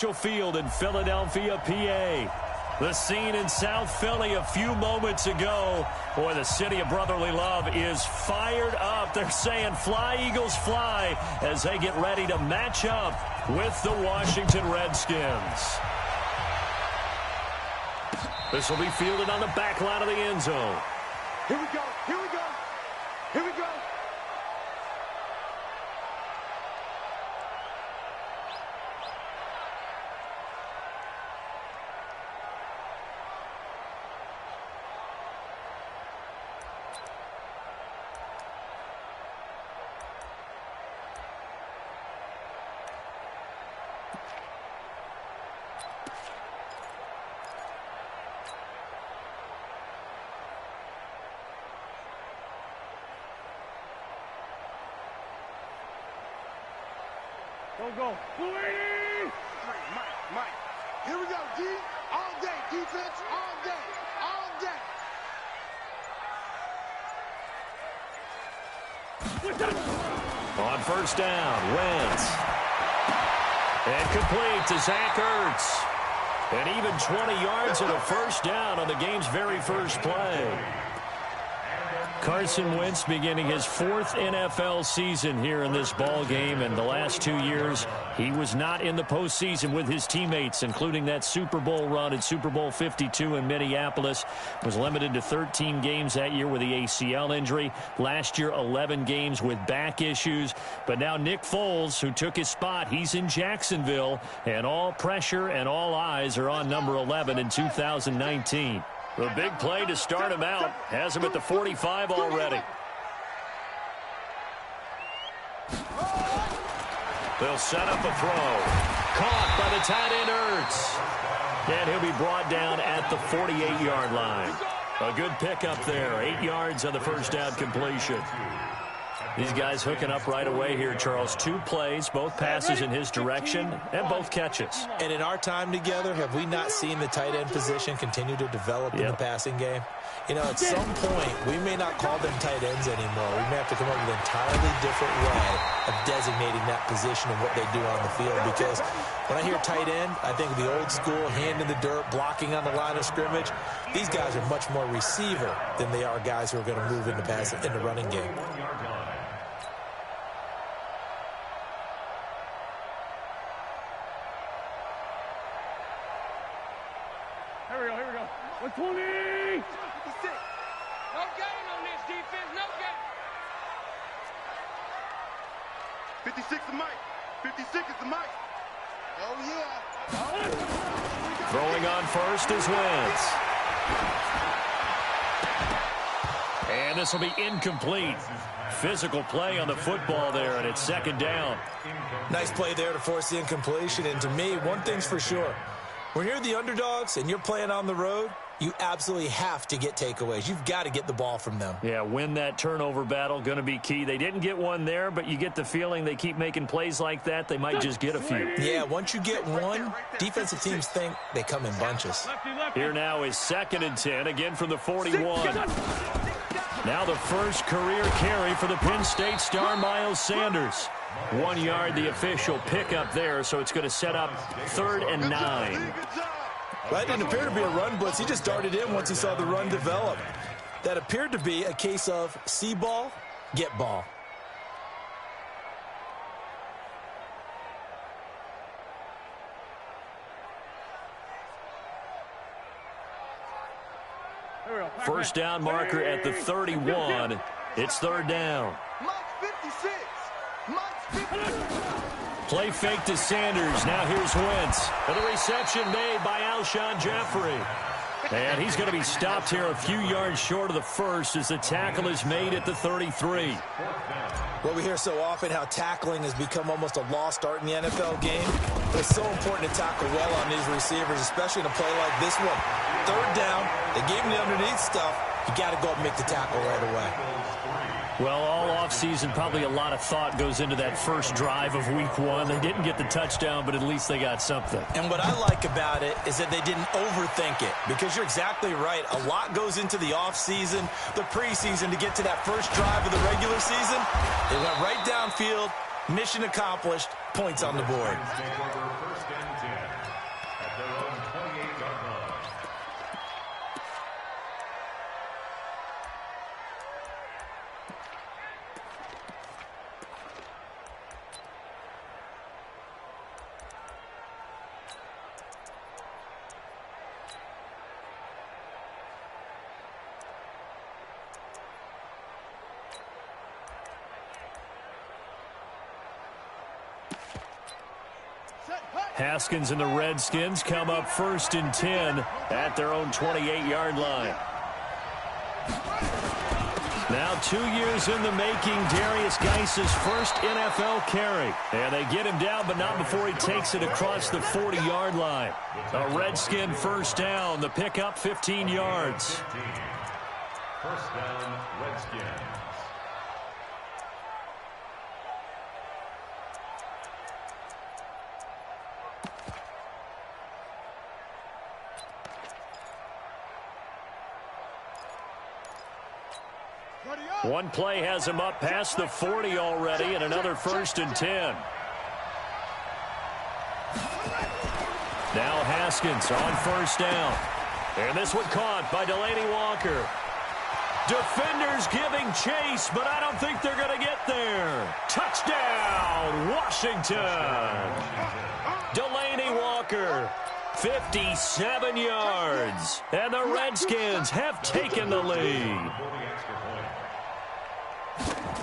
Field in Philadelphia, PA. The scene in South Philly a few moments ago. Boy, the city of brotherly love is fired up. They're saying fly, Eagles, fly, as they get ready to match up with the Washington Redskins. This will be fielded on the back line of the end zone. Here we go, here we go, here we go. Go. Mike. Here we go, D. All day. Defense, all day. On first down, Wentz. And complete to Zach Ertz. And even 20 yards and a first down on the game's very first play. Carson Wentz beginning his 4th NFL season here in this ball game, and the last 2 years he was not in the postseason with his teammates, including that Super Bowl run at Super Bowl 52 in Minneapolis. Was limited to 13 games that year with the ACL injury. Last year 11 games with back issues. But now Nick Foles, who took his spot, he's in Jacksonville, and all pressure and all eyes are on number 11 in 2019. The big play to start him out has him at the 45 already. They'll set up a throw. Caught by the tight end Ertz. And he'll be brought down at the 48-yard line. A good pickup there. 8 yards on the first down completion. These guys hooking up right away here, Charles. 2 plays, both passes in his direction, and both catches. And in our time together, have we not seen the tight end position continue to develop in the passing game? You know, at some point, we may not call them tight ends anymore. We may have to come up with an entirely different way of designating that position and what they do on the field. Because when I hear tight end, I think of the old school, hand in the dirt, blocking on the line of scrimmage. These guys are much more receiver than they are guys who are going to move into in the running game. Here we go. 120. 56. No gain on this defense. No gain. 56 is Mike. 56 is the Mike. Oh, yeah. Throwing on first is Wentz. And this will be incomplete. Physical play on the football there, and it's second down. Nice play there to force the incompletion. And to me, one thing's for sure. When you're the underdogs and you're playing on the road, you absolutely have to get takeaways. You've got to get the ball from them. Yeah, win that turnover battle, going to be key. They didn't get one there, but you get the feeling they keep making plays like that. They might just get a few. Yeah, once you get one, defensive teams think they come in bunches. Here now is 2nd and 10, again from the 41. Now the first career carry for the Penn State star Miles Sanders. 1 yard, the official pickup there, so it's going to set up 3rd and 9. Well, that didn't appear to be a run blitz. He just darted in once he saw the run develop. That appeared to be a case of see ball, get ball. First down marker at the 31. It's 3rd down. Play fake to Sanders. Now here's Wentz. And the reception made by Alshon Jeffrey. And he's going to be stopped here a few yards short of the first as the tackle is made at the 33. Well, we hear so often how tackling has become almost a lost art in the NFL game. But it's so important to tackle well on these receivers, especially in a play like this one. 3rd down, they gave him the underneath stuff. You got to go up and make the tackle right away. Well, all offseason, probably a lot of thought goes into that first drive of week 1. They didn't get the touchdown, but at least they got something. And what I like about it is that they didn't overthink it, because you're exactly right. A lot goes into the offseason, the preseason to get to that first drive of the regular season. They went right downfield, mission accomplished, points on the board. Haskins and the Redskins come up 1st and 10 at their own 28-yard line. Now 2 years in the making, Darius Geis's first NFL carry. And they get him down, but not before he takes it across the 40-yard line. A Redskin first down. The pickup, 15 yards. First down, Redskins. One play has him up past the 40 already, and another 1st and 10. Now Haskins on 1st down. And this one caught by Delaney Walker. Defenders giving chase, but I don't think they're going to get there. Touchdown, Washington. Delaney Walker, 57 yards. And the Redskins have taken the lead.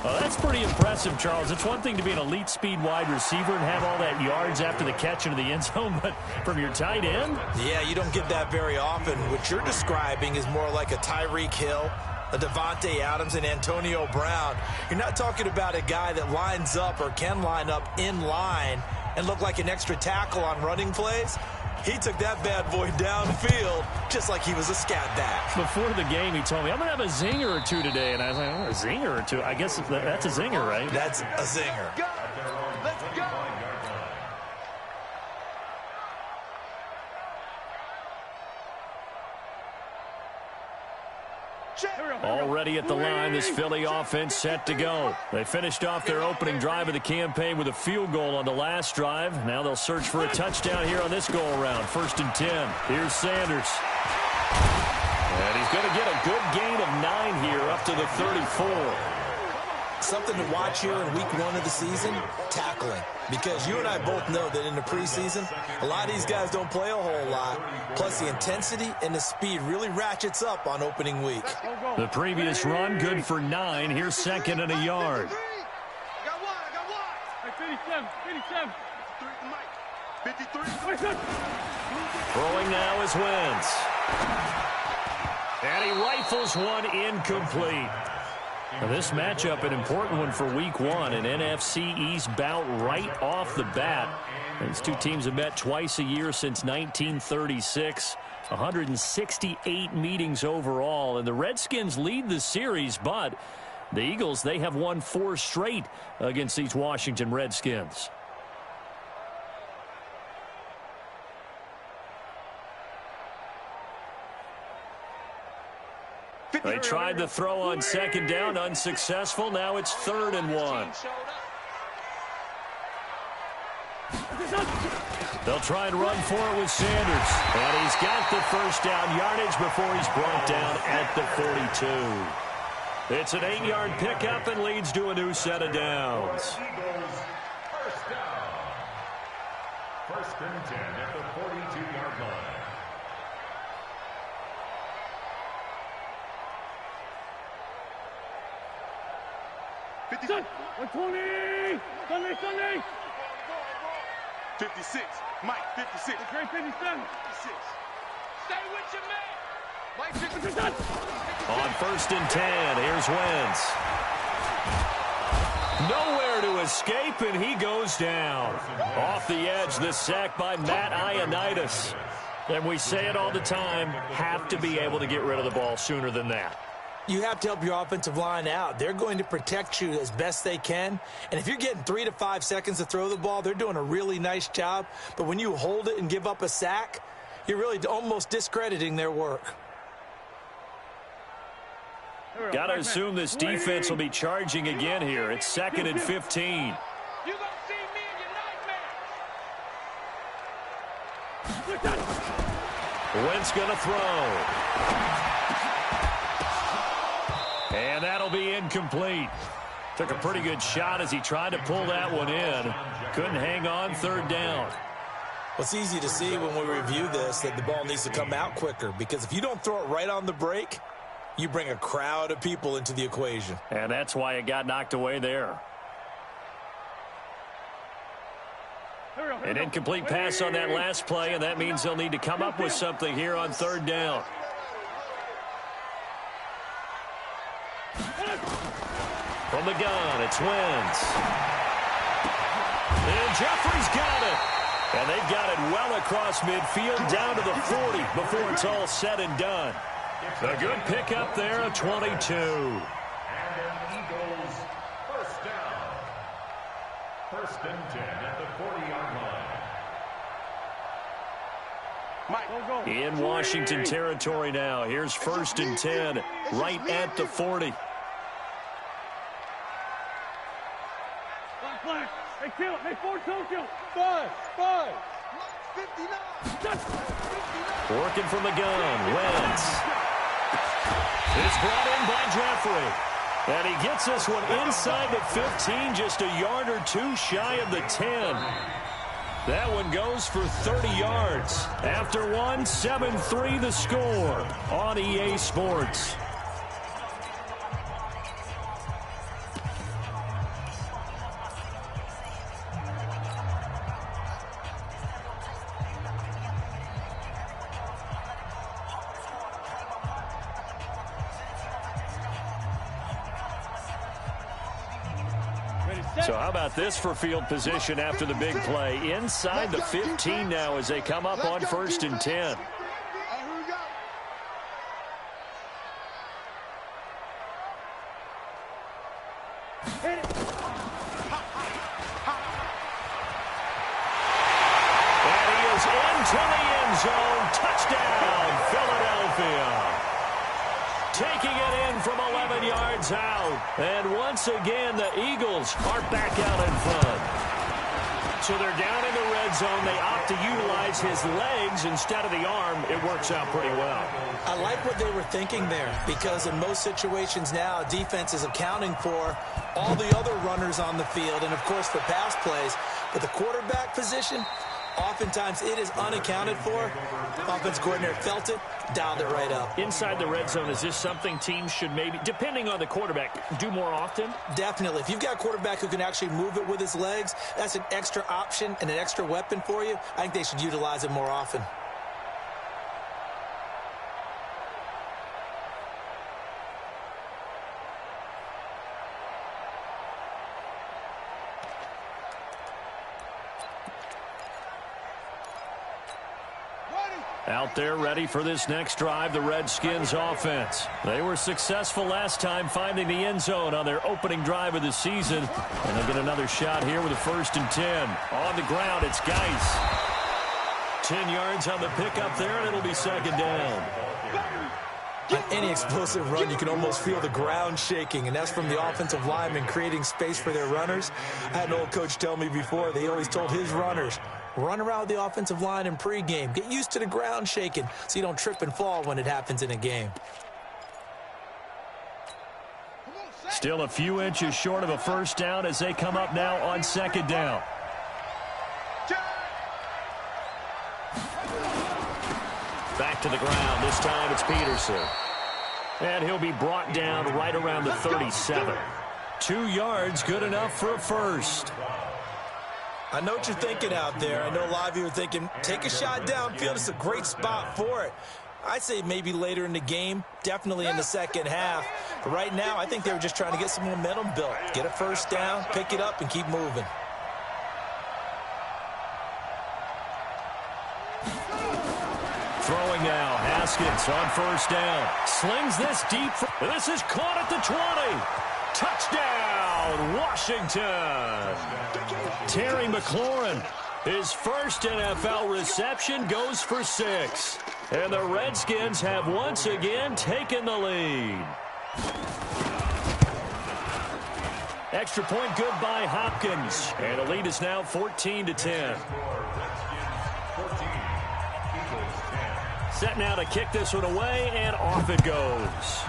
Well, that's pretty impressive, Charles. It's one thing to be an elite speed wide receiver and have all that yards after the catch into the end zone, but from your tight end? Yeah, you don't get that very often. What you're describing is more like a Tyreek Hill, a Devontae Adams, and Antonio Brown. You're not talking about a guy that lines up or can line up in line and look like an extra tackle on running plays. He took that bad boy downfield just like he was a scat back. Before the game, he told me, I'm going to have a zinger or two today. And I was like, oh, a zinger or two? I guess that's a zinger, right? That's a zinger. Go. Let's go. Already at the line, this Philly offense set to go. They finished off their opening drive of the campaign with a field goal on the last drive. Now they'll search for a touchdown here on this go-around. 1st and 10. Here's Sanders. And he's going to get a good gain of 9 here up to the 34. Something to watch here in week 1 of the season, tackling. Because you and I both know that in the preseason, a lot of these guys don't play a whole lot. Plus, the intensity and the speed really ratchets up on opening week. The previous run, good for 9. Here's 2nd and a yard. I got one. 53. Throwing now is Wentz. And he rifles one incomplete. Now this matchup, an important one for week 1, an NFC East bout right off the bat. These two teams have met twice a year since 1936, 168 meetings overall, and the Redskins lead the series, but the Eagles, they have won 4 straight against these Washington Redskins. They tried the throw on 2nd down, unsuccessful. Now it's 3rd and 1. They'll try and run for it with Sanders. And he's got the 1st down yardage before he's brought down at the 42. It's an 8-yard pickup and leads to a new set of downs. First down. 1st and 10 at the 42-yard line. Sunday. 56. Mike, 56. Great 57. 56. Stay with your man. Mike, 56. On 1st and 10, here's Wentz. Nowhere to escape, and he goes down. Off the edge, the sack by Matt Ioannidis. And we say it all the time, have to be able to get rid of the ball sooner than that. You have to help your offensive line out. They're going to protect you as best they can. And if you're getting 3 to 5 seconds to throw the ball, they're doing a really nice job. But when you hold it and give up a sack, you're really almost discrediting their work. Got to assume this defense will be charging again here. It's 2nd and 15. You gonna see me in your nightmares. Wentz going to throw. And that'll be incomplete. Took a pretty good shot as he tried to pull that one in. Couldn't hang on, 3rd down. Well, it's easy to see when we review this that the ball needs to come out quicker, because if you don't throw it right on the break, you bring a crowd of people into the equation. And that's why it got knocked away there. An incomplete pass on that last play, and that means they'll need to come up with something here on third down. From the gun, it's Wentz. And Jeffrey's got it. And they've got it well across midfield down to the 40 before it's all said and done. A good pickup there, a 22. And an Eagles first down. First and 10 at the 40-yard line. In Washington territory now. Here's first and 10 right at the 40. Hey, kill it. Hey, Ford, Tokyo. 5. Working from the gun, Wentz. It's brought in by Jeffrey. And he gets this one inside the 15, just a yard or two shy of the 10. That one goes for 30 yards. After one, 7-3 the score on EA Sports. So how about this for field position after the big play? Inside the 15 now as they come up on first and 10. And he is into the end zone. Touchdown, Philadelphia. Taking it in from 11 yards out. And once again, the Eagles are back out in front. So they're down in the red zone. They opt to utilize his legs instead of the arm. It works out pretty well. I like what they were thinking there, because in most situations now, defense is accounting for all the other runners on the field and, of course, for pass plays. But the quarterback position, oftentimes it is unaccounted for. Offense coordinator felt it, dialed it right up. Inside the red zone, is this something teams should maybe, depending on the quarterback, do more often? Definitely. If you've got a quarterback who can actually move it with his legs, that's an extra option and an extra weapon for you. I think they should utilize it more often. Out there ready for this next drive, the Redskins offense. They were successful last time finding the end zone on their opening drive of the season. And they'll get another shot here with a first and 10. On the ground, it's Geis. 10 yards on the pickup there, and it'll be second down. On any explosive run, you can almost feel the ground shaking, and that's from the offensive linemen creating space for their runners. I had an old coach tell me before, they always told his runners, run around with the offensive line in pregame. Get used to the ground shaking so you don't trip and fall when it happens in a game. Still a few inches short of a first down as they come up now on second down. Back to the ground. This time it's Peterson. And he'll be brought down right around the 37. 2 yards, good enough for a first. I know what you're thinking out there. I know a lot of you are thinking, take a shot downfield. It's a great spot for it. I'd say maybe later in the game, definitely in the second half. But right now, I think they were just trying to get some momentum built. Get a first down, pick it up, and keep moving. Throwing now, Haskins on first down. Slings this deep. This is caught at the 20. Touchdown, Washington. Terry McLaurin, his first NFL reception, goes for 6. And the Redskins have once again taken the lead. Extra point good by Hopkins. And the lead is now 14-10. Set now to kick this one away, and off it goes.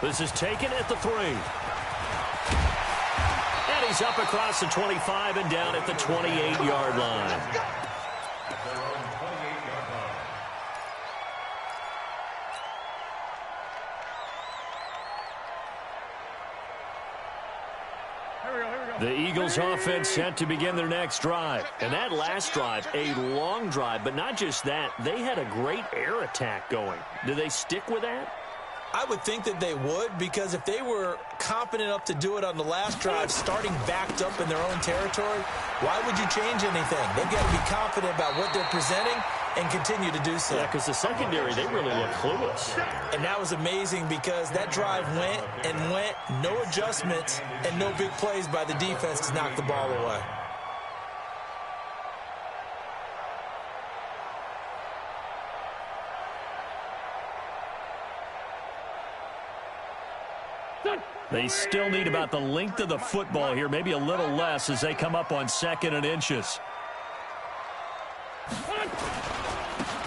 This is taken at the 3. And he's up across the 25 and down at the 28-yard line. Here we go. The Eagles offense set to begin their next drive. And that last drive, a long drive, but not just that. They had a great air attack going. Do they stick with that? I would think that they would, because if they were confident enough to do it on the last drive, starting backed up in their own territory, why would you change anything? They've got to be confident about what they're presenting and continue to do so. Yeah, because the secondary, they really look clueless. And that was amazing because that drive went and went, no adjustments and no big plays by the defense to knock the ball away. They still need about the length of the football here, maybe a little less as they come up on 2nd and inches.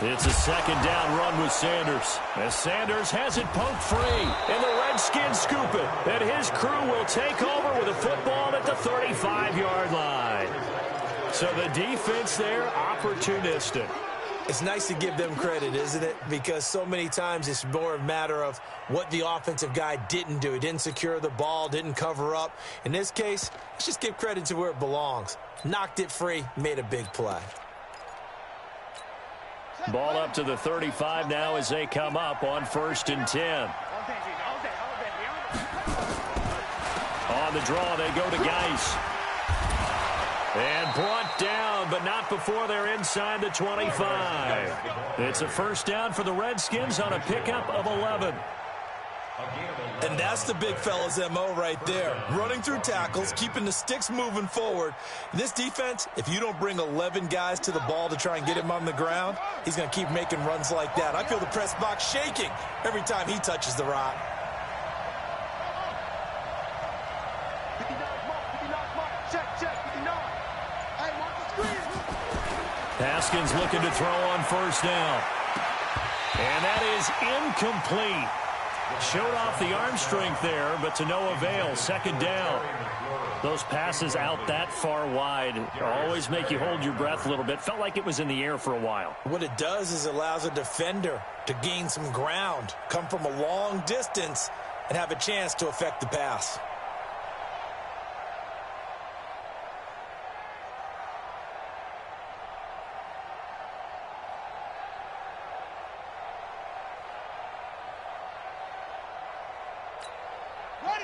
It's a 2nd down run with Sanders. As Sanders has it poked free, and the Redskins scoop it. And his crew will take over with a football at the 35-yard line. So the defense there, opportunistic. It's nice to give them credit, isn't it? Because so many times it's more a matter of what the offensive guy didn't do. He didn't secure the ball, didn't cover up. In this case, let's just give credit to where it belongs. Knocked it free, made a big play. Ball up to the 35 now as they come up on 1st and 10. On the draw, they go to Geis. And brought down, but not before they're inside the 25. It's a 1st down for the Redskins on a pickup of 11. And that's the big fella's MO right there. Running through tackles, keeping the sticks moving forward. This defense, if you don't bring 11 guys to the ball to try and get him on the ground, he's going to keep making runs like that. I feel the press box shaking every time he touches the rock. Haskins looking to throw on 1st down. And that is incomplete. Showed off the arm strength there, but to no avail. 2nd down. Those passes out that far wide always make you hold your breath a little bit. Felt like it was in the air for a while. What it does is it allows a defender to gain some ground, come from a long distance, and have a chance to affect the pass.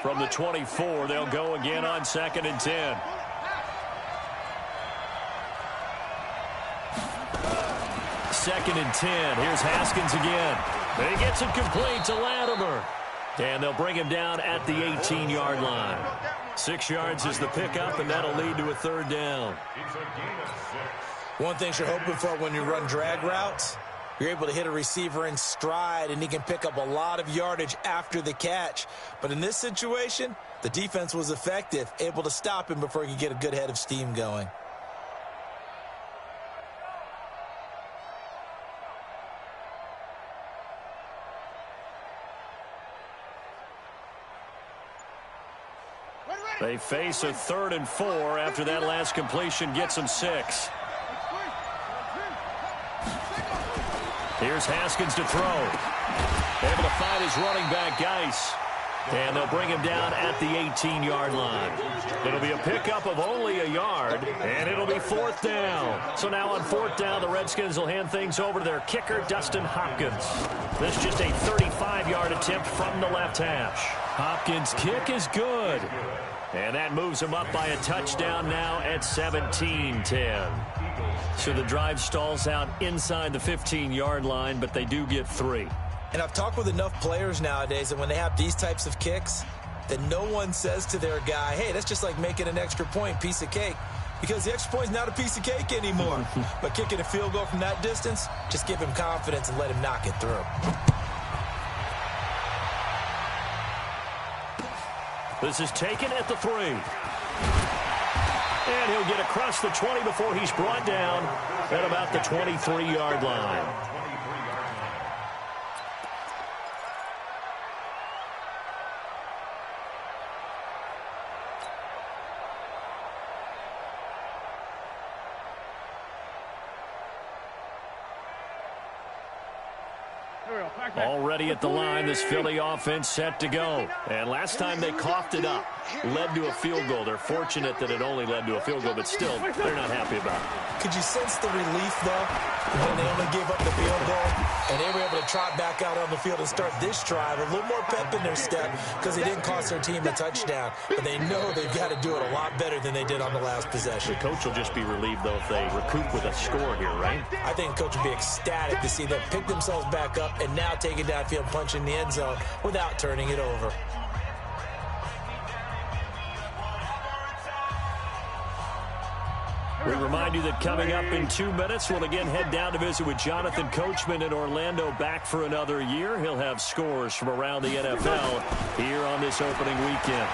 From the 24, they'll go again on 2nd and 10. Second and 10. Here's Haskins again. He gets it complete to Latimer. And they'll bring him down at the 18-yard line. 6 yards is the pickup, and that'll lead to a 3rd down. One thing you're hoping for when you run drag routes, you're able to hit a receiver in stride, and he can pick up a lot of yardage after the catch. But in this situation, the defense was effective, able to stop him before he could get a good head of steam going. They face a 3rd and 4 after that last completion gets them 6. Here's Haskins to throw. Able to find his running back, Geis. And they'll bring him down at the 18-yard line. It'll be a pickup of only a yard, and it'll be 4th down. So now on 4th down, the Redskins will hand things over to their kicker, Dustin Hopkins. This is just a 35-yard attempt from the left hash. Hopkins' kick is good. And that moves him up by a touchdown now at 17-10. So the drive stalls out inside the 15-yard line, but they do get 3. And I've talked with enough players nowadays that when they have these types of kicks, that no one says to their guy, hey, that's just like making an extra point, piece of cake. Because the extra point is not a piece of cake anymore. But kicking a field goal from that distance, just give him confidence and let him knock it through. This is taken at the 3. And he'll get across the 20 before he's brought down at about the 23-yard line. Already at the line, this Philly offense set to go. And last time they coughed it up, led to a field goal. They're fortunate that it only led to a field goal, but still, they're not happy about it. Could you sense the relief, though, when they only gave up the field goal and they were able to trot back out on the field and start this drive? A little more pep in their step because they didn't cost their team a touchdown, but they know they've got to do it a lot better than they did on the last possession. The coach will just be relieved, though, if they recoup with a score here, right? I think the coach will be ecstatic to see them pick themselves back up and now take it downfield, punch in the end zone without turning it over. We remind you that coming up in 2 minutes, we'll again head down to visit with Jonathan Coachman in Orlando, back for another year. He'll have scores from around the NFL here on this opening weekend.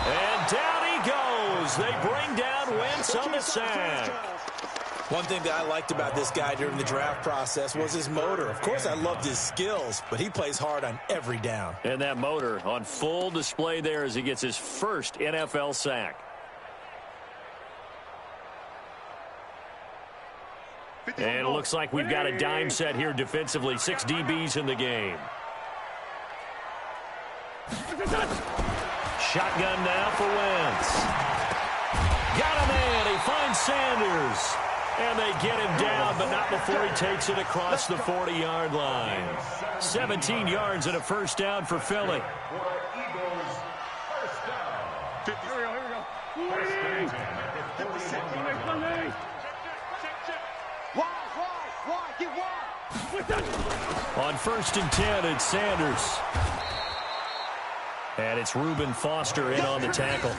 And down he goes. They bring down Wentz on the sack. One thing that I liked about this guy during the draft process was his motor. Of course, I loved his skills, but he plays hard on every down. And that motor on full display there as he gets his first NFL sack. And it looks like we've got a dime set here defensively. 6 DBs in the game. Shotgun now for Wentz. Got him in. He finds Sanders. And they get him down, but not before he takes it across the 40-yard line. 17 yards and a first down for Philly. On 1st and 10, it's Sanders. And it's Reuben Foster in on the tackle.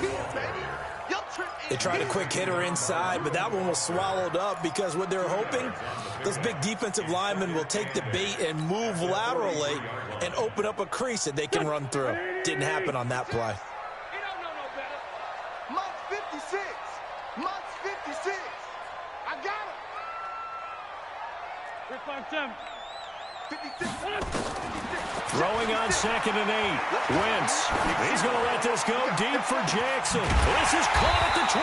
They tried a quick hitter inside, but that one was swallowed up because what they're hoping, those big defensive linemen will take the bait and move laterally and open up a crease that they can run through. Didn't happen on that play. He don't know no better. Month 56. Month 56. I got him. 56. Throwing on 2nd and 8. Wentz. He's going to let this go deep for Jackson. This is caught at the 20.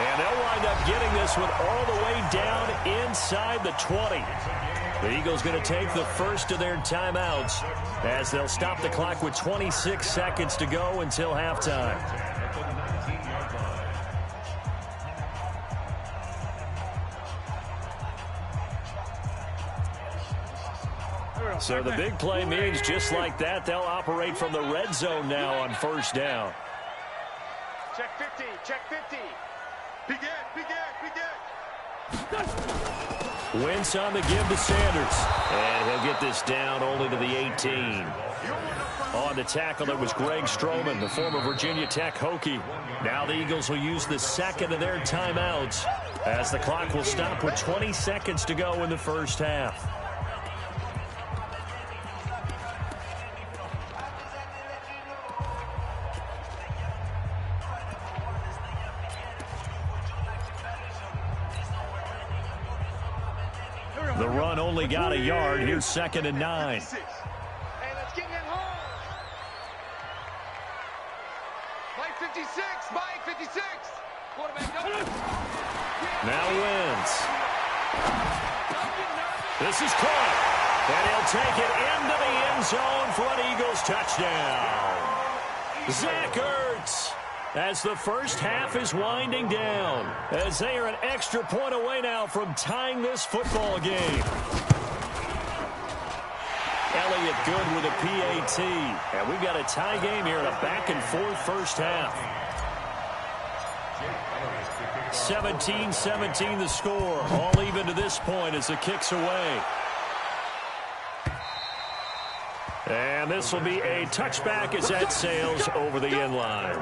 And they'll wind up getting this one all the way down inside the 20. The Eagles going to take the first of their timeouts as they'll stop the clock with 26 seconds to go until halftime. So the big play means just like that, they'll operate from the red zone now on 1st down. Check 50, check 50. Begin. Wentz on the give to Sanders. And he'll get this down only to the 18. On the tackle, it was Greg Stroman, the former Virginia Tech Hokie. Now the Eagles will use the second of their timeouts as the clock will stop with 20 seconds to go in the first half. The run only got a yard. Here's 2nd and 9. Hey, let's get it home. Mike 56. Mike 56. Quarterback, go. Now Wentz. This is caught. And he'll take it into the end zone for an Eagles touchdown. Zach Ertz. As the first half is winding down, as they are an extra point away now from tying this football game. Elliott good with a PAT. And we've got a tie game here in a back-and-forth first half. 17-17 the score. All even to this point as the kick's away. And this will be a touchback as that sails over the end line.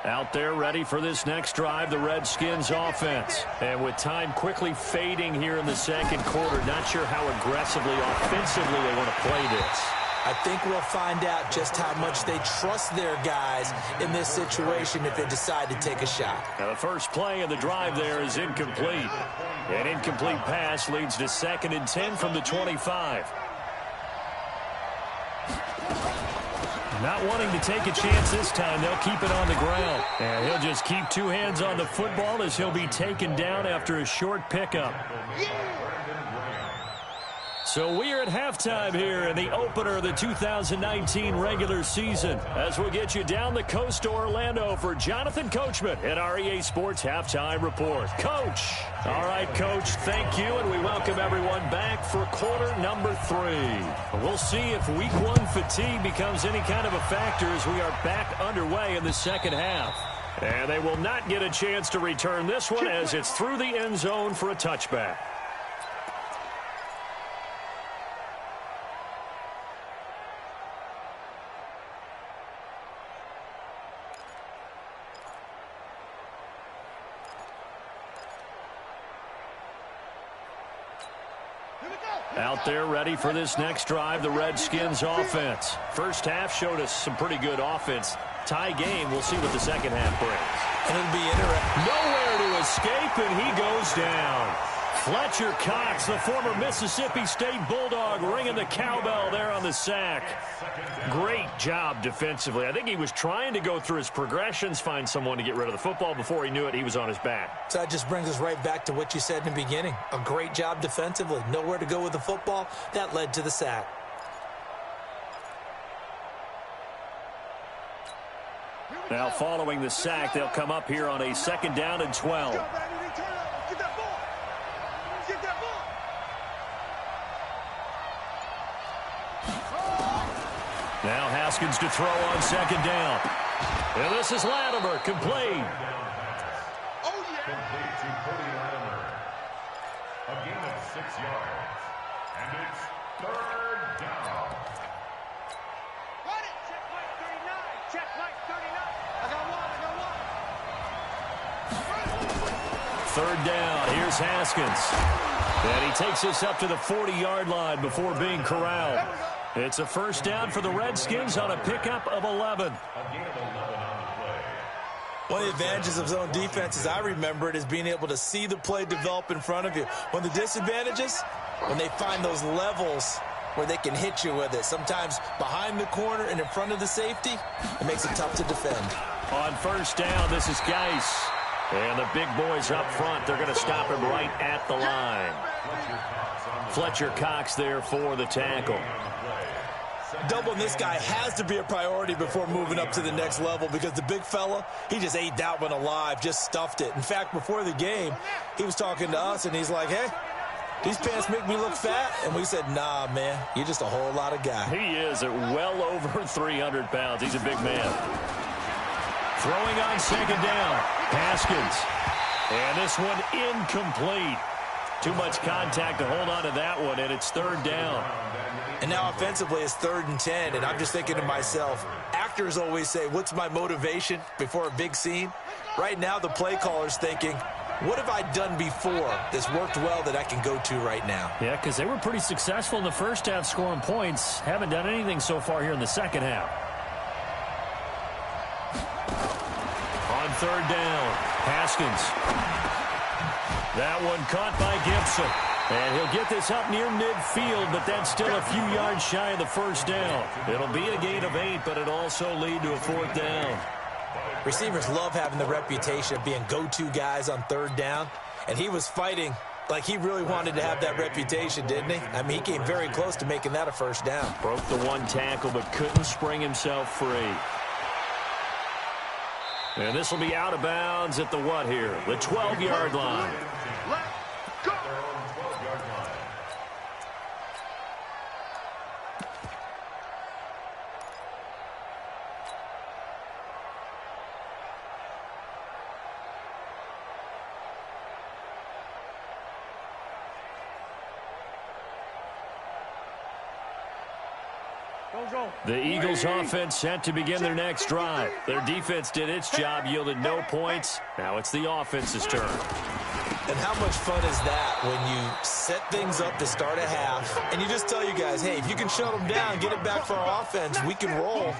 Out there ready for this next drive, the Redskins offense. And with time quickly fading here in the second quarter, not sure how aggressively, offensively they want to play this. I think we'll find out just how much they trust their guys in this situation if they decide to take a shot. Now the first play of the drive there is incomplete. An incomplete pass leads to 2nd and 10 from the 25. Not wanting to take a chance this time, they'll keep it on the ground. And he'll just keep 2 hands on the football as he'll be taken down after a short pickup. So we are at halftime here in the opener of the 2019 regular season, as we'll get you down the coast to Orlando for Jonathan Coachman at our EA Sports Halftime Report. Coach. All right, Coach, thank you, and we welcome everyone back for quarter number 3. We'll see if week 1 fatigue becomes any kind of a factor as we are back underway in the second half. And they will not get a chance to return this one as it's through the end zone for a touchback. Out there ready for this next drive, the Redskins offense. First half showed us some pretty good offense. Tie game, we'll see what the second half brings. And it'll be interesting. Nowhere to escape, and he goes down. Fletcher Cox, the former Mississippi State Bulldog, ringing the cowbell there on the sack. Great job defensively. I think he was trying to go through his progressions, find someone to get rid of the football. Before he knew it, he was on his back. So that just brings us right back to what you said in the beginning. A great job defensively. Nowhere to go with the football. That led to the sack. Now following the sack, they'll come up here on a 2nd down and 12. Now Haskins to throw on 2nd down. And this is Latimer, complete. Complete to Cody Latimer. A gain of 6 yards. And it's 3rd down. Run it! Check Mike 39. Check Mike 39. I got one. 3rd down. Here's Haskins. And he takes us up to the 40-yard line before being corralled. It's a 1st down for the Redskins on a pickup of 11. One of the advantages of zone defense, as I remember it, is being able to see the play develop in front of you. One of the disadvantages, when they find those levels where they can hit you with it, sometimes behind the corner and in front of the safety, it makes it tough to defend. On 1st down, this is Geis. And the big boys up front, they're going to stop him right at the line. Fletcher Cox there for the tackle. Doubling this guy has to be a priority before moving up to the next level, because the big fella, he just ate that one alive, just stuffed it. In fact, before the game, he was talking to us, and he's like, hey, these pants make me look fat. And we said, nah, man, you're just a whole lot of guy. He is at well over 300 pounds. He's a big man. Throwing on 2nd down, Haskins. And this one incomplete. Too much contact to hold on to that one, and it's 3rd down. And now offensively it's 3rd and 10, and I'm just thinking to myself, actors always say, what's my motivation before a big scene? Right now the play caller's thinking, what have I done before that's worked well that I can go to right now? Yeah, because they were pretty successful in the first half scoring points. Haven't done anything so far here in the second half. On 3rd down, Haskins. That one caught by Gibson. And he'll get this up near midfield, but that's still a few yards shy of the 1st down. It'll be a gain of 8, but it'll also lead to a 4th down. Receivers love having the reputation of being go-to guys on 3rd down, and he was fighting like he really wanted to have that reputation, didn't he? I mean, he came very close to making that a 1st down. Broke the one tackle, but couldn't spring himself free. And this will be out of bounds at the what here? The 12-yard line. Let's go! The Eagles offense set to begin their next drive. Their defense did its job, yielded no points. Now it's the offense's turn. And how much fun is that when you set things up to start a half and you just tell you guys, hey, if you can shut them down, get it back for our offense, we can roll.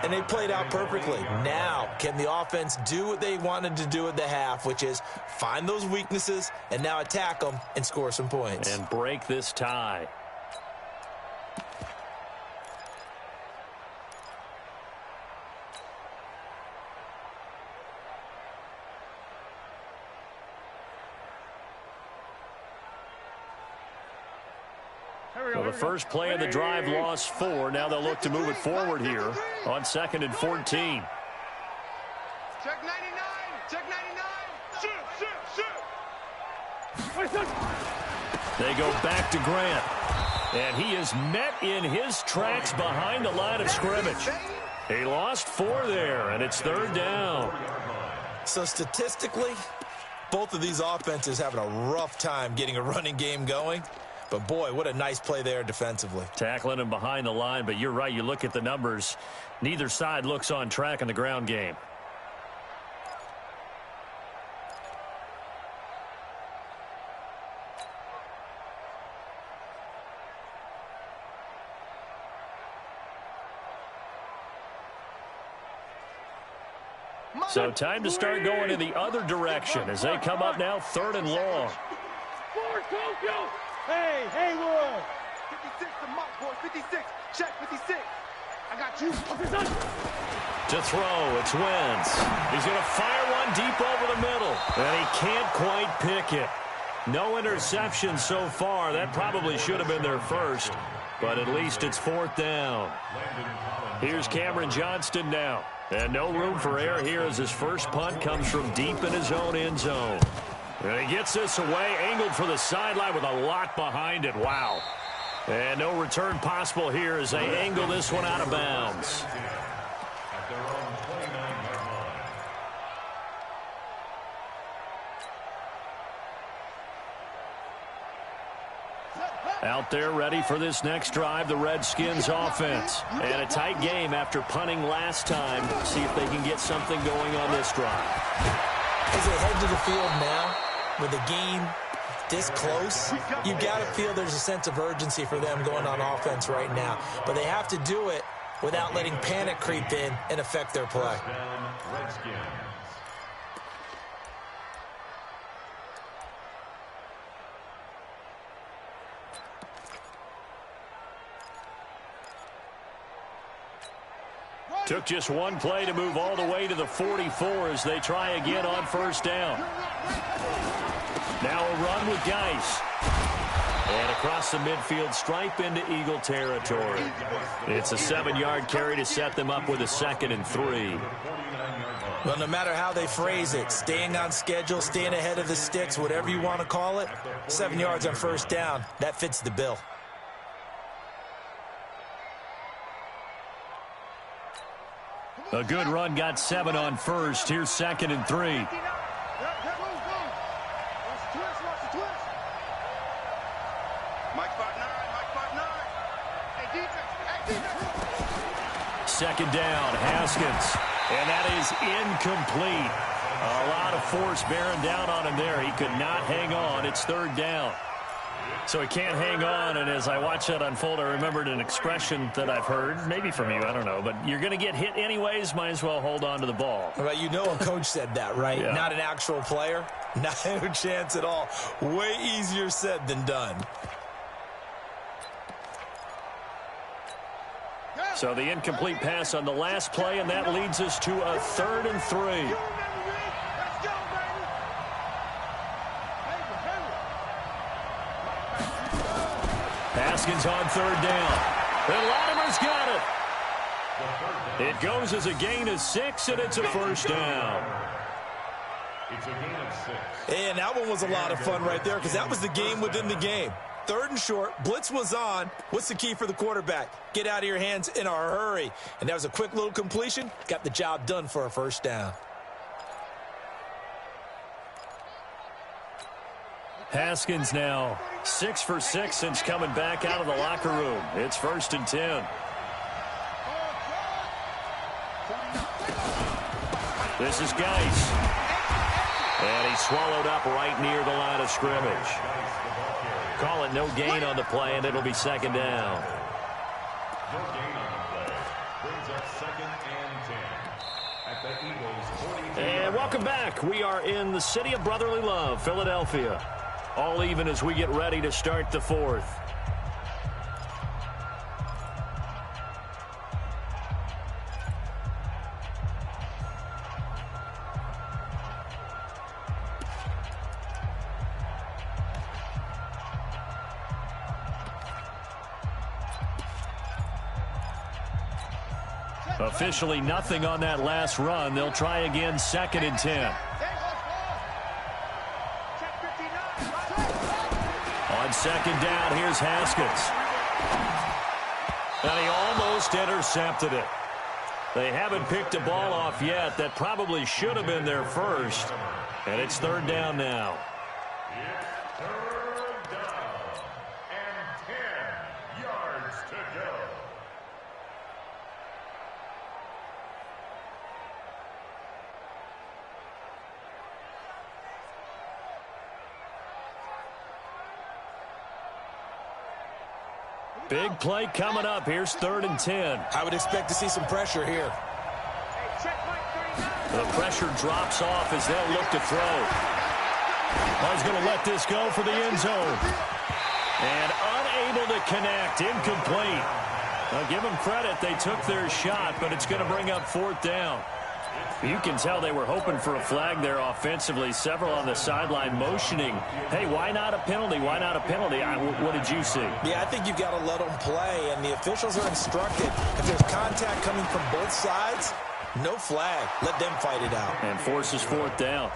And they played out perfectly. Now, can the offense do what they wanted to do at the half, which is find those weaknesses and now attack them and score some points. And break this tie. Well, the first play of the drive lost 4. Now they'll look to move it forward here on 2nd and 14. Check 99. Check 99. Shoot, shoot, shoot. They go back to Grant. And he is met in his tracks behind the line of scrimmage. He lost 4 there, and it's 3rd down. So statistically, both of these offenses having a rough time getting a running game going. But, boy, what a nice play there defensively. Tackling him behind the line, but you're right. You look at the numbers. Neither side looks on track in the ground game. So time to start going in the other direction as they come up now 3rd and long. Hey, Haywood. 56 to Mark, boy. 56. Check 56. I got you. To throw, it's Wentz. He's going to fire one deep over the middle, and he can't quite pick it. No interception so far. That probably should have been their first, but at least it's 4th down. Here's Cameron Johnston now, and no room for error here as his first punt comes from deep in his own end zone. And he gets this away, angled for the sideline with a lot behind it. Wow. And no return possible here as they angle this one out of bounds. At their own 29-yard line. Out there ready for this next drive, the Redskins offense. And a tight game after punting last time. See if they can get something going on this drive. As they head to the field now, with a game this close, you got to feel there's a sense of urgency for them going on offense right now. But they have to do it without letting panic creep in and affect their play. Redskins. Took just one play to move all the way to the 44 as they try again on 1st down. Now a run with Geis. And across the midfield stripe into Eagle territory. It's a 7-yard carry to set them up with a 2nd and 3. Well, no matter how they phrase it, staying on schedule, staying ahead of the sticks, whatever you want to call it, 7 yards on 1st down, that fits the bill. A good run got 7 on 1st. Here's 2nd and 3. Second down, Haskins. And that is incomplete. A lot of force bearing down on him there. He could not hang on. It's 3rd down. So he can't hang on, and as I watch that unfold, I remembered an expression that I've heard, maybe from you, I don't know, but you're going to get hit anyways, might as well hold on to the ball. Well, you know a coach said that, right? Yeah. Not an actual player. Not a chance at all. Way easier said than done. So the incomplete pass on the last play, and that leads us to a 3rd and 3. Haskins on 3rd down. And Latimer's got it. It goes as a gain of 6, and it's a 1st down. It's a gain of 6. And that one was a lot of fun right there because that was the game within the game. 3rd and short, blitz was on. What's the key for the quarterback? Get out of your hands in a hurry. And that was a quick little completion. Got the job done for a 1st down. Haskins now 6 for 6 since coming back out of the locker room. It's 1st and 10. This is Geis. And he swallowed up right near the line of scrimmage. Call it no gain on the play, and it'll be second down. No gain on the play. Brings up 2nd and 10 at the Eagles' 42. And welcome back. We are in the city of brotherly love, Philadelphia. All even as we get ready to start the fourth. Officially nothing on that last run. They'll try again, 2nd and 10. On 2nd down, here's Haskins. And he almost intercepted it. They haven't picked a ball off yet. That probably should have been their first. And it's 3rd down now. It's 3rd down and 10 yards to go. Big play coming up. Here's 3rd and 10. I would expect to see some pressure here. The pressure drops off as they'll look to throw. He's going to let this go for the end zone. And unable to connect. Incomplete. Now, give them credit. They took their shot, but it's going to bring up 4th down. You can tell they were hoping for a flag there offensively. Several on the sideline motioning, hey, why not a penalty? Why not a penalty? What did you see? Yeah, I think you've got to let them play, and the officials are instructed. If there's contact coming from both sides, no flag. Let them fight it out. And forces 4th down.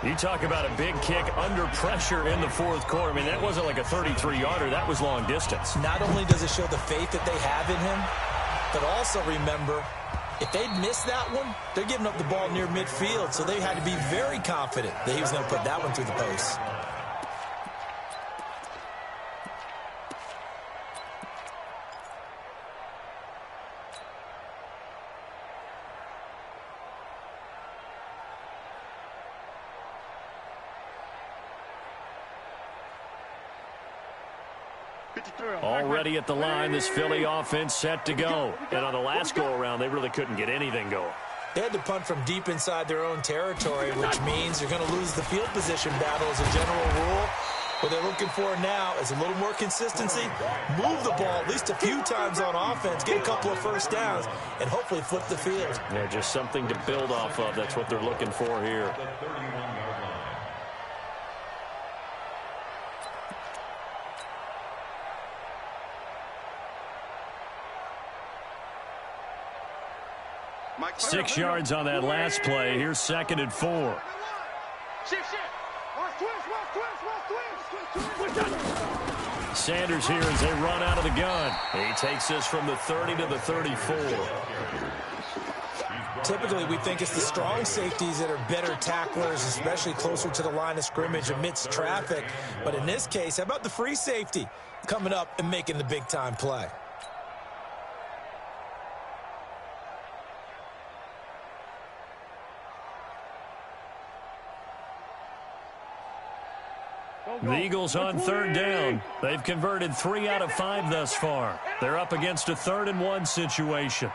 You talk about a big kick under pressure in the 4th quarter. I mean, that wasn't like a 33-yarder. That was long distance. Not only does it show the faith that they have in him, but also remember, if they'd missed that one, they're giving up the ball near midfield, so they had to be very confident that he was going to put that one through the post. Already at the line, this Philly offense set to go. And on the last go-around, they really couldn't get anything going. They had to punt from deep inside their own territory, which means you're going to lose the field position battle as a general rule. What they're looking for now is a little more consistency, move the ball at least a few times on offense, get a couple of first downs, and hopefully flip the field. Yeah, just something to build off of. That's what they're looking for here. The 31-yard line. Mike, 6 yards on that last play. Here's 2nd and 4. Sanders here as they run out of the gun. He takes this from the 30 to the 34. Typically, we think it's the strong safeties that are better tacklers, especially closer to the line of scrimmage amidst traffic. But in this case, how about the free safety coming up and making the big-time play? The Eagles on 3rd down. They've converted 3 out of 5 thus far. They're up against a 3rd and 1 situation.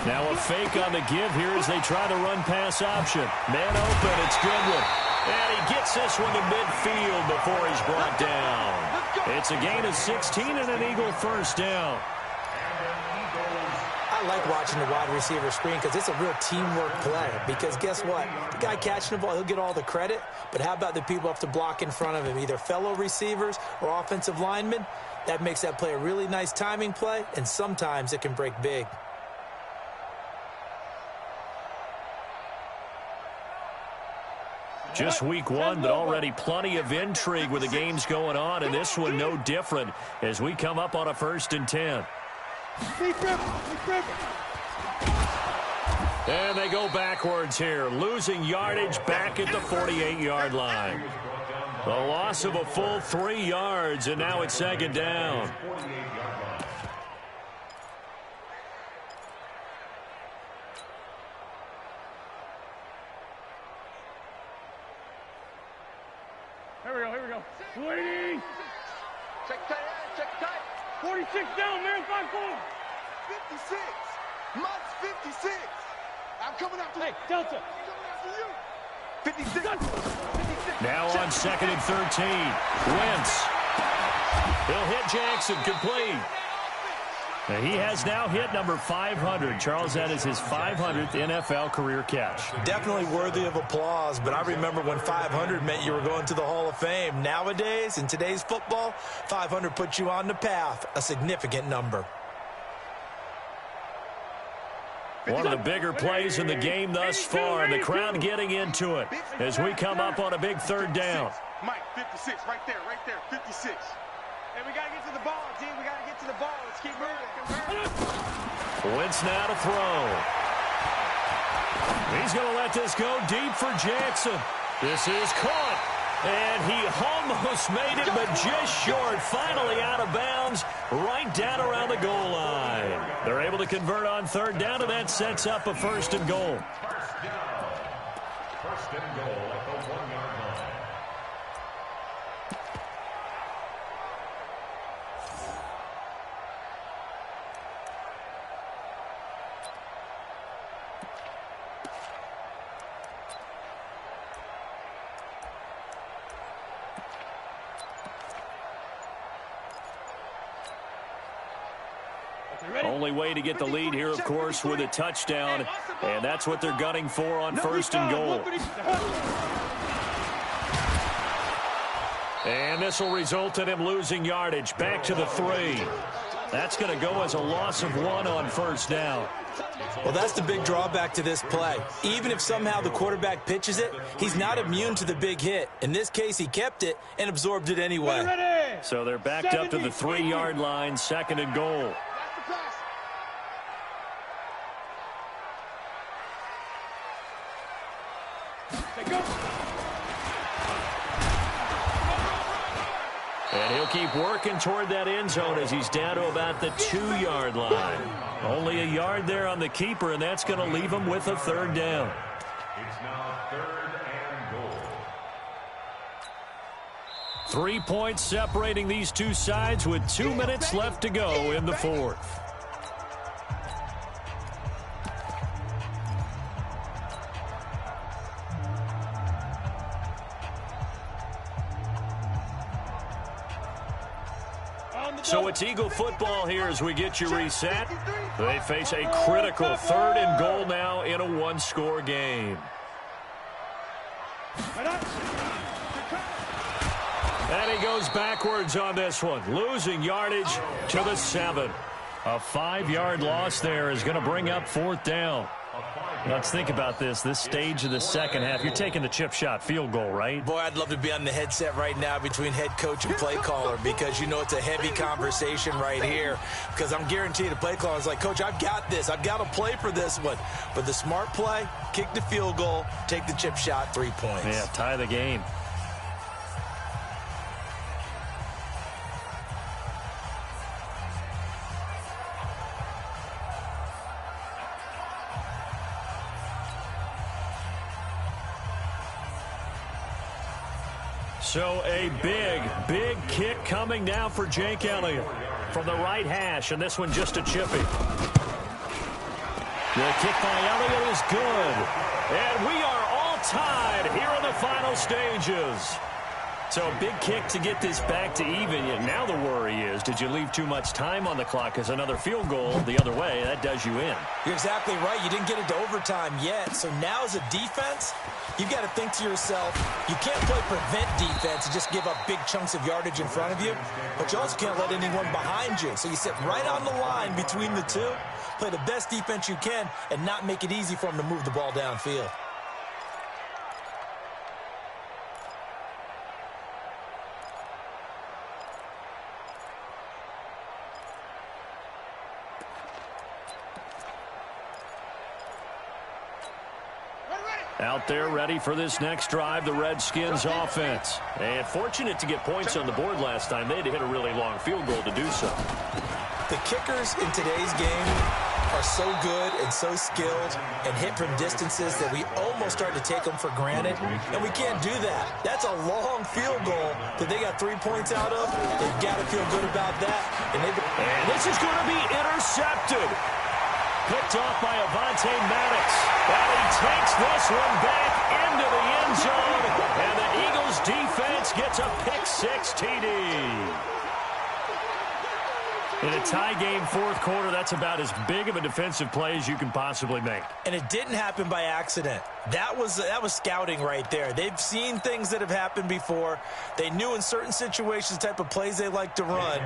Now a fake on the give here as they try the run-pass option. Man open, it's Goodwin. And he gets this one to midfield before he's brought down. It's a gain of 16 and an Eagle 1st down. I like watching the wide receiver screen because it's a real teamwork play. Because guess what? The guy catching the ball, he'll get all the credit. But how about the people have to block in front of him, either fellow receivers or offensive linemen? That makes that play a really nice timing play, and sometimes it can break big. Just week 1, but already plenty of intrigue with the games going on, and this one no different as we come up on a 1st and 10. And they go backwards here, losing yardage back at the 48-yard line. A loss of a full 3 yards, and now it's 2nd down. Here we go, here we go. 280. Check tight. 46 down, man, 5-4. 56. Mud's 56. I'm coming after you. Hey, Delta. I'm coming after you. 56. 56. Now on 2nd and 13. Wentz. He'll hit Jackson, complete. And he has now hit number 500. Charles, that is his 500th NFL career catch. Definitely worthy of applause, but I remember when 500 meant you were going to the Hall of Fame. Nowadays, in today's football, 500 puts you on the path, a significant number. One of the bigger plays in the game thus far, and the crowd getting into it as we come up on a big 3rd down. Mike, 56, right there, 56. Hey, we got to get to the ball, team. We got to get to the ball. Let's keep moving. Wentz now to throw. He's going to let this go deep for Jackson. This is caught. And he almost made it, but just short. Finally out of bounds, right down around the goal line. They're able to convert on 3rd down, and that sets up a 1st and goal. First and goal at the 1-yard line. Only way to get the lead here, of course, with a touchdown, and that's what they're gunning for on 1st and goal. And this will result in him losing yardage. Back to the 3. That's going to go as a loss of 1 on 1st down. Well, that's the big drawback to this play. Even if somehow the quarterback pitches it, he's not immune to the big hit. In this case, he kept it and absorbed it anyway. So they're backed up to the 3-yard line, 2nd and goal. And he'll keep working toward that end zone as he's down to about the 2-yard line. Only a yard there on the keeper, and that's going to leave him with a 3rd down. It's now 3rd and goal. 3 points separating these two sides with 2 minutes left to go in the 4th. So it's Eagle football here as we get you reset. They face a critical 3rd and goal now in a 1-score game. And he goes backwards on this one, losing yardage to the 7. A 5-yard loss there is going to bring up 4th down. Let's think about this stage of the 2nd half. You're taking the chip shot field goal, right? Boy, I'd love to be on the headset right now between head coach and play caller because, you know, it's a heavy conversation right here because I'm guaranteed the play caller is like, Coach, I've got this. I've got to play for this one. But the smart play, kick the field goal, take the chip shot, 3 points. Yeah, tie the game. So a big kick coming now for Jake Elliott from the right hash, and this one just a chippy. The kick by Elliott is good, and we are all tied here in the final stages. So a big kick to get this back to even. Yet now the worry is, did you leave too much time on the clock? Because another field goal the other way, that does you in. You're exactly right. You didn't get into overtime yet. So now as a defense, you've got to think to yourself, you can't play prevent defense and just give up big chunks of yardage in front of you. But you also can't let anyone behind you. So you sit right on the line between the two, play the best defense you can, and not make it easy for them to move the ball downfield. Out there ready for this next drive, the Redskins offense. And fortunate to get points on the board last time. They had to hit a really long field goal to do so. The kickers in today's game are so good and so skilled and hit from distances that we almost start to take them for granted, and we can't do that. That's a long field goal that they got 3 points out of. They've got to feel good about that. And this is going to be intercepted. Picked off by Avonte Maddox. And he takes this one back into the end zone. And the Eagles defense gets a pick-6 TD. In a tie game, fourth quarter, that's about as big of a defensive play as you can possibly make. And it didn't happen by accident. That was scouting right there. They've seen things that have happened before. They knew in certain situations the type of plays they like to run,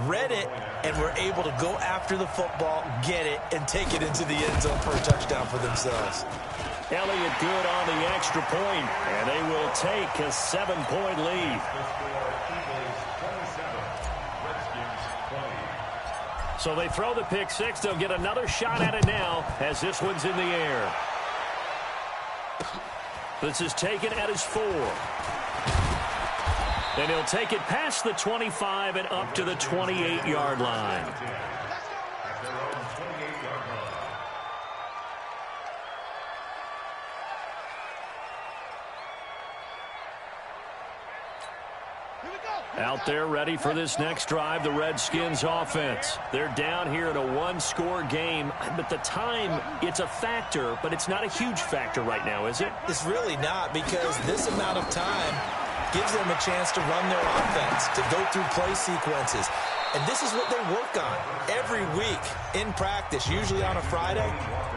read it, and were able to go after the football, get it, and take it into the end zone for a touchdown for themselves. Elliott good on the extra point, and they will take a 7-point lead. So they throw the pick-6. They'll get another shot at it now as this one's in the air. This is taken at his 4. And he'll take it past the 25 and up to the 28-yard line. Out there ready for this next drive, the Redskins offense. They're down here in a one-score game, but the time, it's a factor, but it's not a huge factor right now, is it? It's really not, because this amount of time gives them a chance to run their offense, to go through play sequences. And this is what they work on every week in practice, usually on a Friday.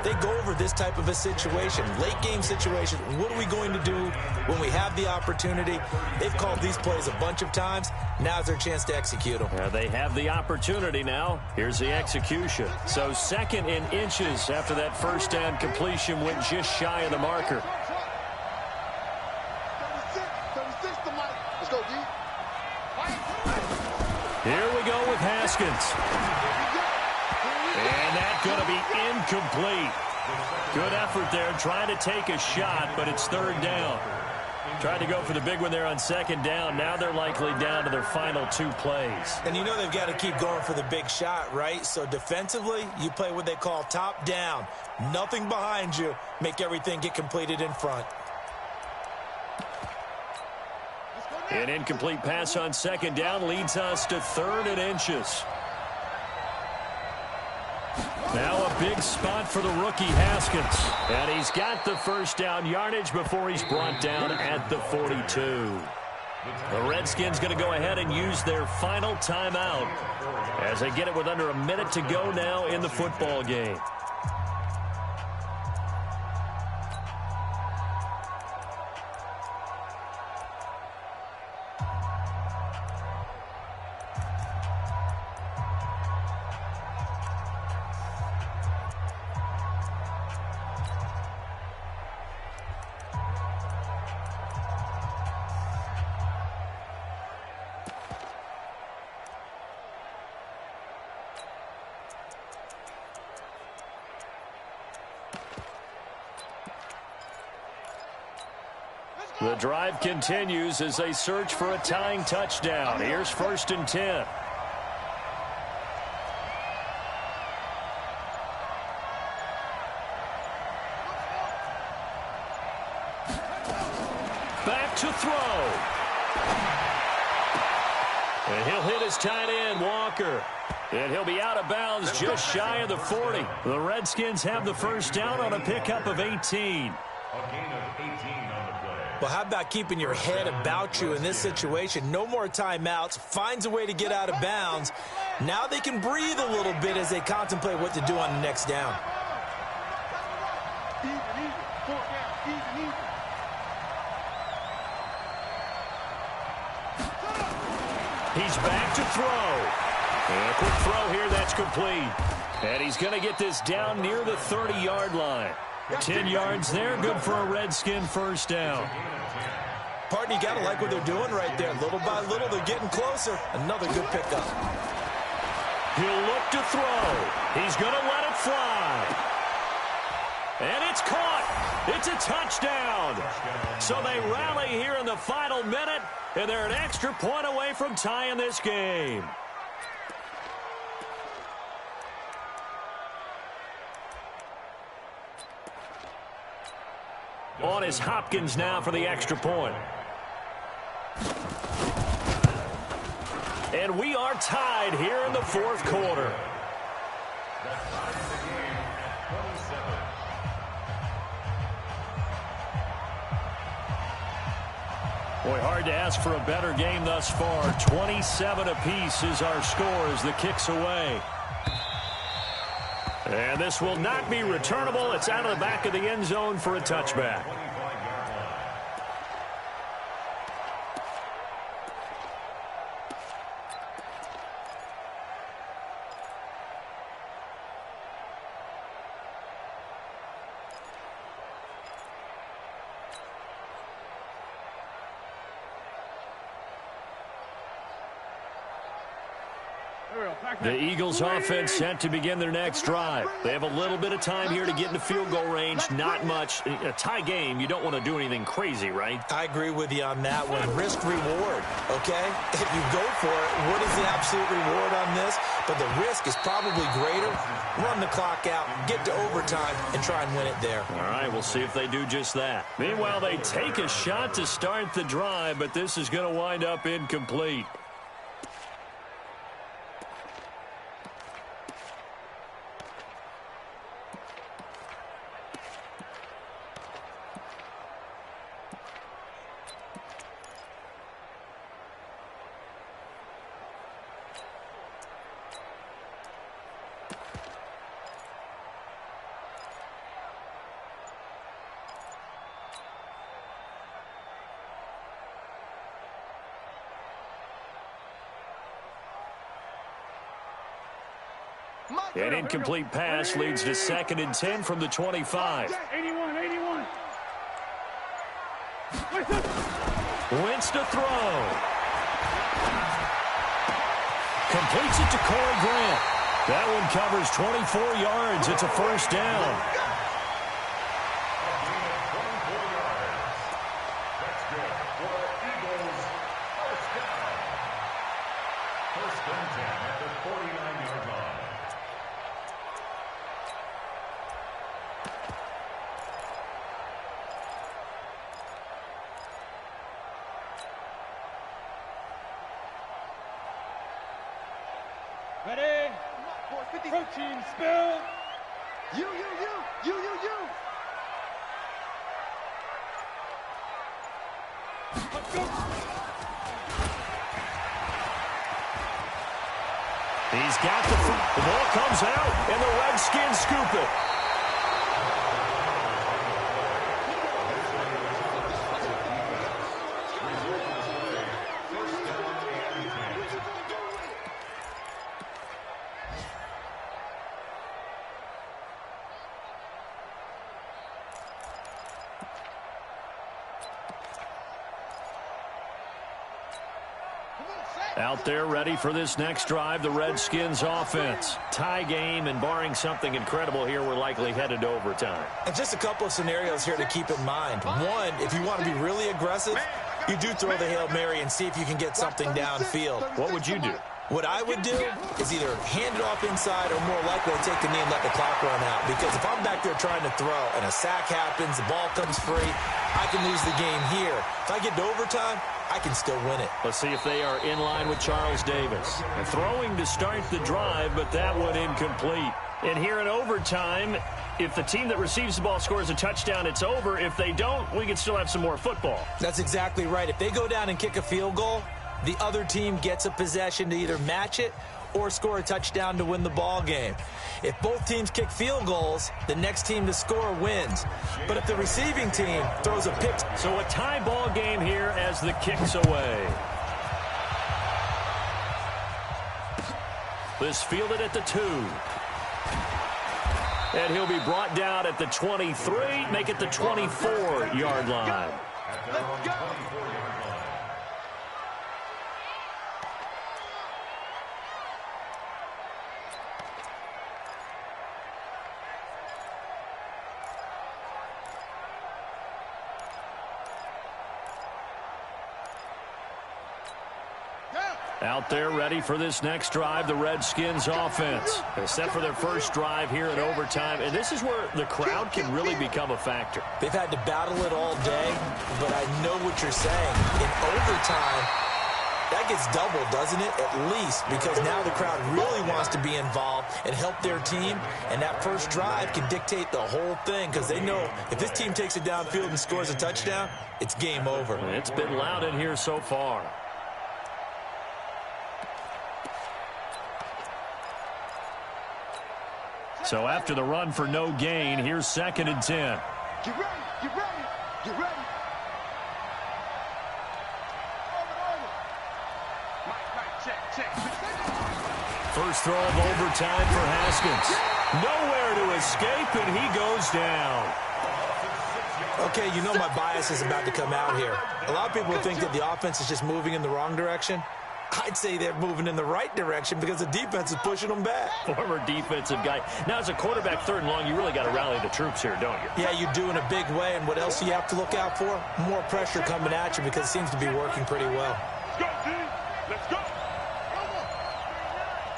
They go over this type of a situation, late game situation. What are we going to do when we have the opportunity? They've called these plays a bunch of times. Now's their chance to execute them. Yeah, they have the opportunity now. Here's the execution. So 2nd and inches after that first down completion went just shy of the marker. 36 to Mike. Let's go, D. Here we go with Haskins. And that's going to be incomplete. Good effort there, trying to take a shot, but it's 3rd down. Tried to go for the big one there on 2nd down. Now they're likely down to their final 2 plays. And you know they've got to keep going for the big shot, right? So defensively, you play what they call top down. Nothing behind you. Make everything get completed in front. An incomplete pass on 2nd down leads us to 3rd and inches. Now a big spot for the rookie Haskins. And he's got the first down yardage before he's brought down at the 42. The Redskins going to go ahead and use their final timeout as they get it with under a minute to go now in the football game. The drive continues as they search for a tying touchdown. Here's 1st and 10. Back to throw. And he'll hit his tight end, Walker. And he'll be out of bounds just shy of the 40. The Redskins have the first down on a pickup of 18. A gain of 18 on the play. Well, how about keeping your head about you in this situation? No more timeouts. Finds a way to get out of bounds. Now they can breathe a little bit as they contemplate what to do on the next down. He's back to throw. And a quick throw here, that's complete. And he's going to get this down near the 30-yard line. 10 yards there, good for a Redskin first down. Partner, you got to like what they're doing right there. Little by little, they're getting closer. Another good pickup. He'll look to throw. He's going to let it fly. And it's caught. It's a touchdown. So they rally here in the final minute, and they're an extra point away from tying this game. On is Hopkins now for the extra point. And we are tied here in the fourth quarter. That ties the game at 27. Boy, hard to ask for a better game thus far. 27 apiece is our score as the kick's away. And this will not be returnable. It's out of the back of the end zone for a touchback. The Eagles offense set to begin their next drive. They have a little bit of time here to get into field goal range. Not much. A tie game, you don't want to do anything crazy, right? I agree with you on that one. Risk reward, okay? If you go for it, what is the absolute reward on this? But the risk is probably greater. Run the clock out, get to overtime, and try and win it there. All right, we'll see if they do just that. Meanwhile, they take a shot to start the drive, but this is going to wind up incomplete. An incomplete pass leads to 2nd and 10 from the 25. 81. Wentz to throw. Completes it to Corey Grant. That one covers 24 yards. It's a first down. That's good for Eagles. First down. 1st and 10 at the 49-yard line. Ready? Protein spill. You. Let's go. He's got the ball comes out, and the Redskins scoop it. Out there ready for this next drive, the Redskins offense. Tie game, and barring something incredible here, we're likely headed to overtime. And just a couple of scenarios here to keep in mind. One, if you want to be really aggressive, you do throw the Hail Mary and see if you can get something downfield. What would you do? What I would do is either hand it off inside or more likely take the knee and let the clock run out. Because if I'm back there trying to throw and a sack happens, the ball comes free, I can lose the game here. If I get to overtime, I can still win it. Let's see if they are in line with Charles Davis. Throwing to start the drive, but that one incomplete. And here in overtime, if the team that receives the ball scores a touchdown, it's over. If they don't, we can still have some more football. That's exactly right. If they go down and kick a field goal, the other team gets a possession to either match it or score a touchdown to win the ball game. If both teams kick field goals, the next team to score wins. But if the receiving team throws a pick... So a tie ball game here as the kick's away. This fielded at the 2. And he'll be brought down at the 23, make it the 24-yard line. Let's go. Out there ready for this next drive, the Redskins offense. Except for their first drive here in overtime. And this is where the crowd can really become a factor. They've had to battle it all day, but I know what you're saying. In overtime, that gets doubled, doesn't it? At least, because now the crowd really wants to be involved and help their team. And that first drive can dictate the whole thing because they know if this team takes it downfield and scores a touchdown, it's game over. It's been loud in here so far. So after the run for no gain, here's 2nd and 10. Get ready, get ready, get ready. Check. First throw of overtime for Haskins. Nowhere to escape, and he goes down. Okay, you know my bias is about to come out here. A lot of people think that the offense is just moving in the wrong direction. I'd say they're moving in the right direction because the defense is pushing them back. Former defensive guy. Now, as a quarterback 3rd and long, you really got to rally the troops here, don't you? Yeah, you do in a big way. And what else do you have to look out for? More pressure coming at you because it seems to be working pretty well. Let's go, D. Let's go.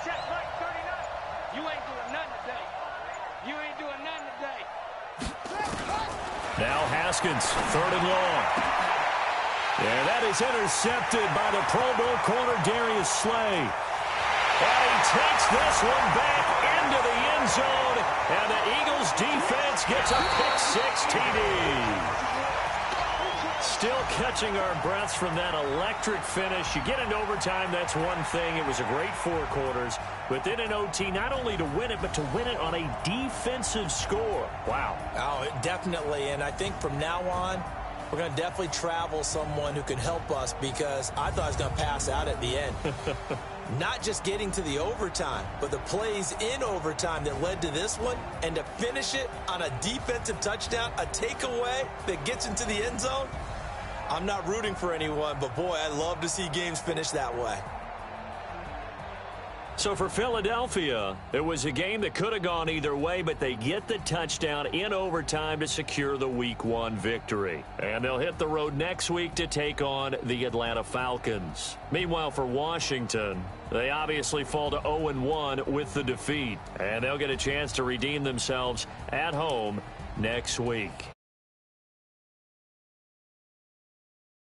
Check right, 39. You ain't doing nothing today. You ain't doing nothing today. Now Haskins, 3rd and long. Yeah, that is intercepted by the Pro Bowl corner, Darius Slay. And he takes this one back into the end zone, and the Eagles defense gets a pick-6 TD. Still catching our breaths from that electric finish. You get into overtime, that's one thing. It was a great 4 quarters. But then in OT, not only to win it, but to win it on a defensive score. Wow. Oh, definitely. And I think from now on, we're going to definitely travel someone who can help us because I thought I was going to pass out at the end. Not just getting to the overtime, but the plays in overtime that led to this one, and to finish it on a defensive touchdown, a takeaway that gets into the end zone. I'm not rooting for anyone, but boy, I love to see games finish that way. So for Philadelphia, it was a game that could have gone either way, but they get the touchdown in overtime to secure the Week 1 victory. And they'll hit the road next week to take on the Atlanta Falcons. Meanwhile, for Washington, they obviously fall to 0-1 with the defeat. And they'll get a chance to redeem themselves at home next week.